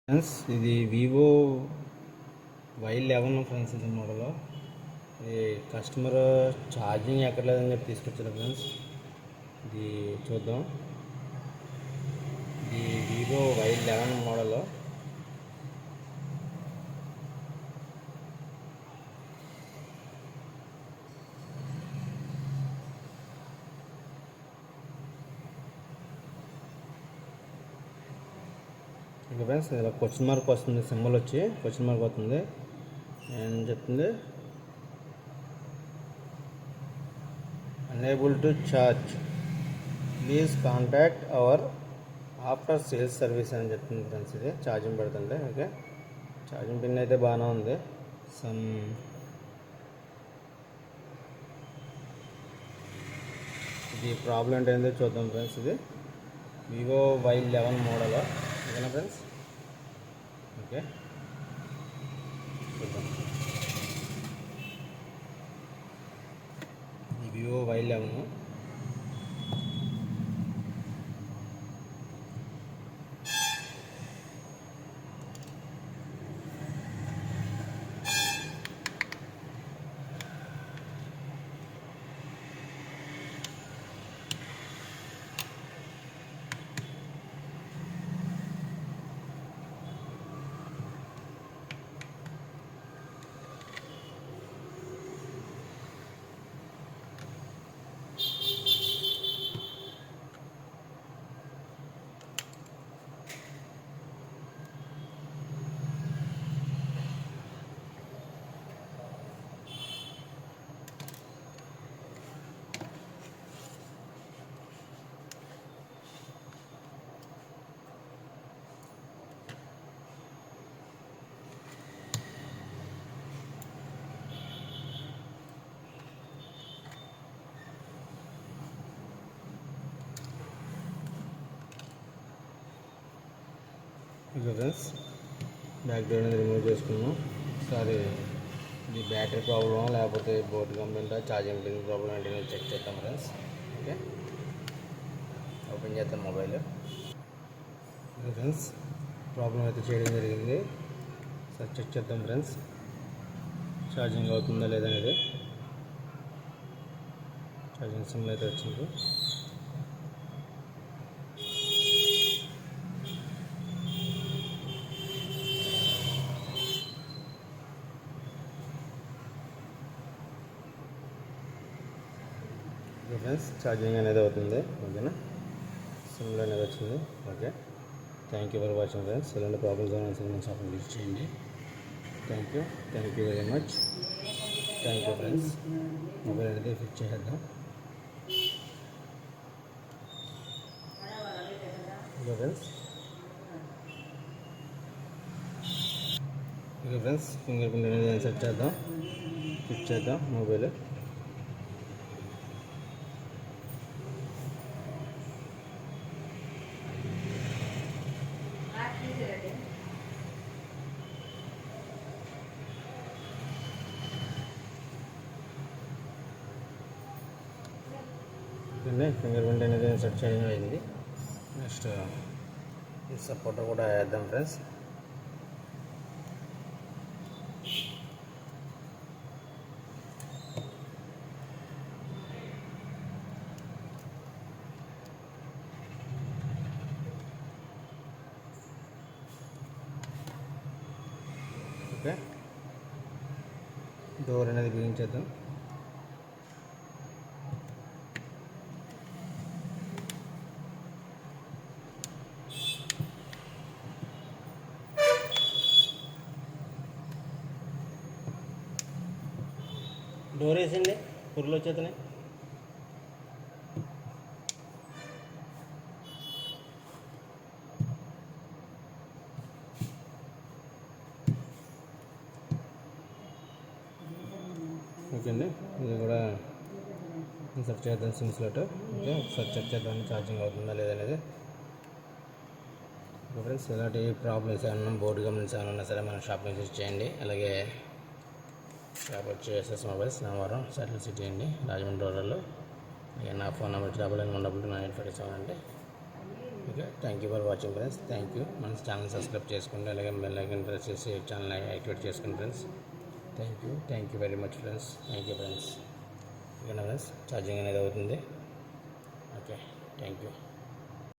Friends ఇది Vivo Y11 friends. ఇది model. ఇది కస్టమర్ ఛార్జింగ్ ఎక్కర్లేదని చెప్పి తీసుకొచ్చారు ఫ్రెండ్స్. ఇది చూద్దాం. ఇది Vivo Y11 model. Okay friends, ఇలా క్వశ్చన్ మార్క్ వస్తుంది, సింబల్ వచ్చి క్వశ్చన్ మార్క్ వస్తుంది. ఏం చెప్తుంది? Unable to charge, please contact our after sales service అని చెప్తుంది ఫ్రెండ్స్. ఇది ఛార్జింగ్ పెడుతుంది. ఓకే, ఛార్జింగ్ పిన్ అయితే బాగానే ఉంది. ఇది ప్రాబ్లం ఏంటంటే చూద్దాం ఫ్రెండ్స్. ఇది వివో Y11 మోడల్. ఓకేనా ఫ్రెండ్స్? ఓకే, చూద్దాం. ఈ Vivo Y11 okay friends, back door అనేది రిమూవ్ చేసుకున్నాం. ఒకసారి ఇది బ్యాటరీ ప్రాబ్లమ్ లేకపోతే board complaint, charging pin problem ఏంటనేది చెక్ చేద్దాం ఫ్రెండ్స్. ఓకే, ఓపెన్ చేద్దాం మొబైల్. ఓకే ఫ్రెండ్స్, ప్రాబ్లం అయితే చేయడం జరిగింది. సార్ చెక్ చేద్దాం ఫ్రెండ్స్, ఛార్జింగ్ అవుతుందా లేదనేది. ఛార్జింగ్ సింబల్ అయితే వచ్చింది. ఓకే ఫ్రెండ్స్, ఛార్జింగ్ అనేది అవుతుంది. ఓకేనా, సింబల్ అనేది వచ్చింది. Okay, thank you for watching friends. ఇలాంటి ప్రాబ్లమ్స్ ఏమైనా షాప్ని విజిట్ చేయండి. Thank you very much. Thank you friends. Mobile అనేది ఫిక్స్ చేసేద్దాం. ఓకే ఫ్రెండ్స్, ఫింగర్ ప్రింట్ అనేది సెట్ చేద్దాం, ఫిక్స్ చేద్దాం మొబైల్. ఫింగర్ ప్రింట్ అనేది సెట్ చేయడం అయింది. నెక్స్ట్ ఈ సపోర్టర్ కూడా వేద్దాం ఫ్రెండ్స్. ఓకే, డోర్ అనేది బిగించేద్దాం. డోర్ వేసింది, పుర్లు వచ్చేతనే. ఓకే అండి, ఇది కూడా సెర్చ్ చేద్దాం సిమ్ స్లాట్. ఓకే, ఒకసారి చెక్ చేద్దాం ఛార్జింగ్ అవుతుందా లేదనేది. ఓకే ఫ్రెండ్స్, ఇలాంటి ప్రాబ్లమ్స్ ఏమన్నా బోర్డు గమనించి ఏమన్నా ఉన్నా సరే మన షాప్ విజిట్ చేయండి. అలాగే షాప్ వచ్చి SS mobiles, Namavaram, satellite city అండి, రాజమండ్రి రూరల్. నా ఫోన్ నెంబర్ 99129857 అండి. Okay, thank you for watching friends. Thank you. మన ఛానల్ సబ్స్క్రైబ్ చేసుకోండి, అలాగే బెల్ ఐకాన్ ప్రెస్ చేసి ఛానల్ యాక్టివేట్ చేసుకోండి friends. Thank you very much friends. Thank you friends. ఓకేనా friends, charging అనేది అవుతుంది. Okay, thank you.